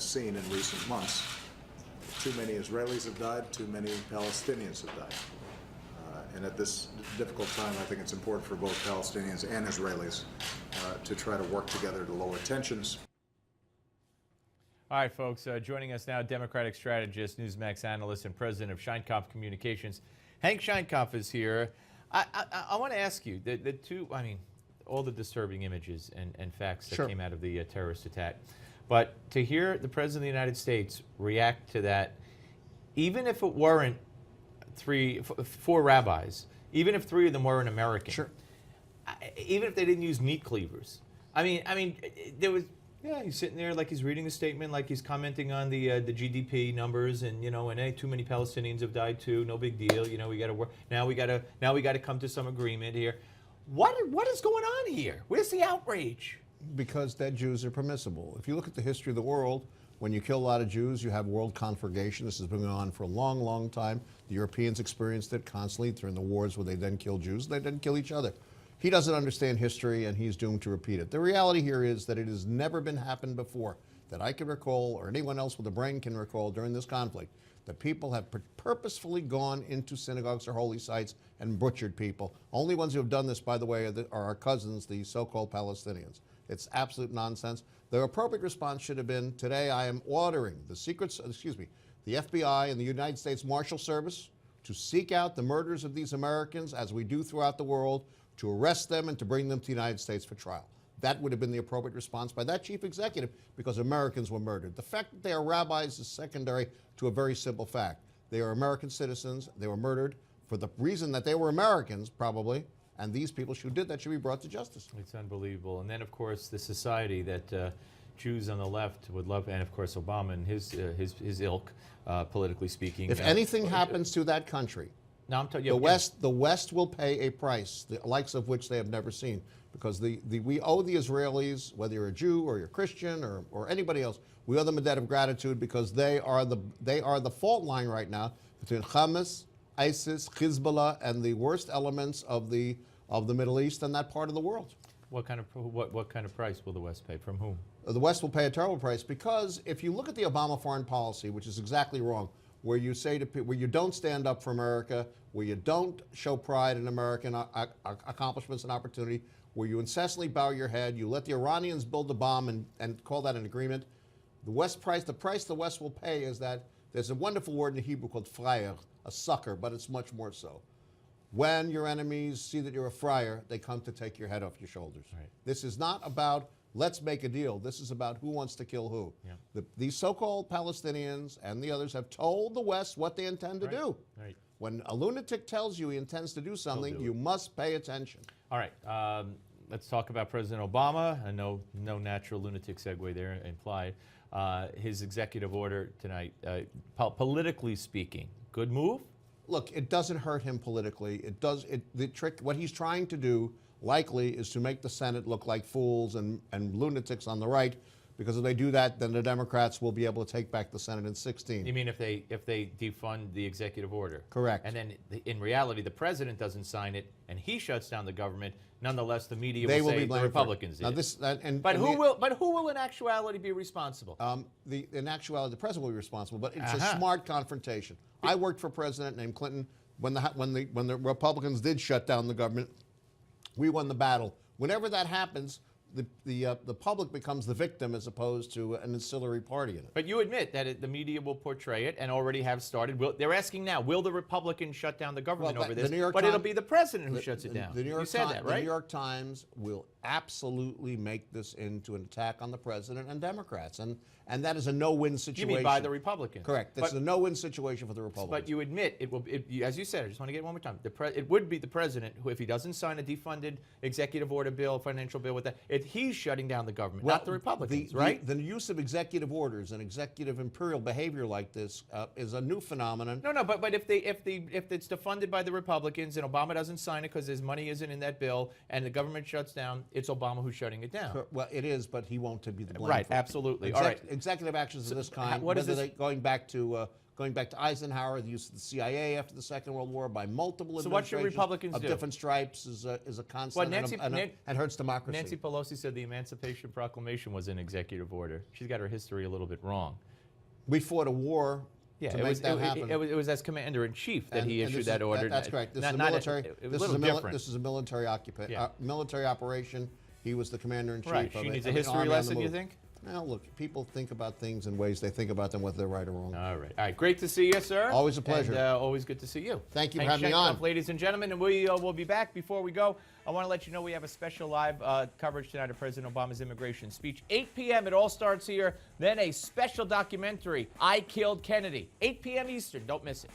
seen in recent months. Too many Israelis have died, too many Palestinians have died. And at this difficult time, I think it's important for both Palestinians and Israelis to try to work together to lower tensions. All right, folks, joining us now, Democratic strategist, Newsmax analyst, and president of Sheinkopf Communications. Hank Sheinkopf is here. I want to ask you, the two, I mean, all the disturbing images and facts that came out of the terrorist attack. But to hear the President of the United States react to that, even if it weren't four rabbis, even if three of them weren't American, even if they didn't use meat cleavers, I mean, there was, he's sitting there like he's reading the statement, like he's commenting on the GDP numbers, and and hey, too many Palestinians have died too, no big deal, we got to work now. We got to come to some agreement here. What is going on here? Where's the outrage? Because dead Jews are permissible. If you look at the history of the world, when you kill a lot of Jews, you have world conflagration. This has been going on for a long, long time. The Europeans experienced it constantly during the wars where they then killed Jews. They didn't kill each other. He doesn't understand history, and he's doomed to repeat it. The reality here is that it has never been happened before that I can recall, or anyone else with a brain can recall, during this conflict, that people have purposefully gone into synagogues or holy sites and butchered people. Only ones who have done this, by the way, are our cousins, the so-called Palestinians. It's absolute nonsense. The appropriate response should have been, today I am ordering the FBI and the United States Marshal Service to seek out the murderers of these Americans, as we do throughout the world, to arrest them and to bring them to the United States for trial. That would have been the appropriate response by that chief executive, because Americans were murdered. The fact that they are rabbis is secondary to a very simple fact. They are American citizens. They were murdered for the reason that they were Americans, probably, and these people who did that should be brought to justice. It's unbelievable. And then, of course, the society that Jews on the left would love, and of course Obama and his ilk, politically speaking. If anything happens to that country, no, I'm the West will pay a price, the likes of which they have never seen, because we owe the Israelis, whether you're a Jew or you're Christian or anybody else, we owe them a debt of gratitude, because they are the fault line right now between Hamas, ISIS, Hezbollah, and the worst elements of the Middle East and that part of the world. What kind of price will the West pay? From whom? The West will pay a terrible price, because if you look at the Obama foreign policy, which is exactly wrong, where you say to people, where you don't stand up for America, where you don't show pride in American accomplishments and opportunity, where you incessantly bow your head, you let the Iranians build the bomb and call that an agreement. The price the West will pay is that there's a wonderful word in the Hebrew called friar, a sucker, but it's much more so. When your enemies see that you're a friar, they come to take your head off your shoulders. Right. This is not about let's make a deal. This is about who wants to kill who. Yeah. These so-called Palestinians and the others have told the West what they intend to do. Right. When a lunatic tells you he intends to do something, you must pay attention. All right. Let's talk about President Obama. I know no natural lunatic segue there implied. His executive order tonight, politically speaking, good move? Look, it doesn't hurt him politically. What he's trying to do, likely, is to make the Senate look like fools and lunatics on the right, because if they do that, then the Democrats will be able to take back the Senate in 2016. You mean if they defund the executive order? Correct. And then in reality, the president doesn't sign it, and he shuts down the government. Nonetheless, the media will say the Republicans did. But who will in actuality be responsible? In actuality, the president will be responsible, but it's a smart confrontation. I worked for a president named Clinton when the Republicans did shut down the government. We won the battle. Whenever that happens, the public becomes the victim as opposed to an ancillary party in it. But you admit that the media will portray it and already have started. They're asking now, will the Republicans shut down the government over this? But it'll be the president who shuts it down. You said that, right? The New York Times will absolutely make this into an attack on the president and Democrats. And that is a no-win situation. You mean by the Republicans? Correct. This is a no-win situation for the Republicans. But you admit, as you said, I just want to get it one more time, it would be the president who, if he doesn't sign a defunded executive order bill, financial bill with that, he's shutting down the government, not the Republicans, right? The use of executive orders and executive imperial behavior like this is a new phenomenon. No, but if it's defunded by the Republicans and Obama doesn't sign it because his money isn't in that bill and the government shuts down, it's Obama who's shutting it down. Well, it is, but he won't be the blame. Right, for it. absolutely. All right. Executive actions of this kind, what is whether this? going back to going back to Eisenhower, the use of the CIA after the Second World War by multiple So what should administrations Republicans of do? different stripes is a constant and hurts democracy. Nancy Pelosi said the Emancipation Proclamation was an executive order. She's got her history a little bit wrong. We fought a war Yeah, to make that happen. It was as commander-in-chief that he issued this that is, order. That's correct. This is a Not military. it was a little different. This is a military military operation. He was the commander-in-chief. Right. Of She needs of a the history army on the lesson, you move. think? Well, look, people think about things in ways they think about them, whether they're right or wrong. All right. All right. Great to see you, sir. Always a pleasure. And always good to see you. Thank you for Hank having me on. Sheinkopf, ladies and gentlemen, and we will be back. Before we go, I want to let you know we have a special live coverage tonight of President Obama's immigration speech. 8 p.m. It all starts here. Then a special documentary, I Killed Kennedy. 8 p.m. Eastern. Don't miss it.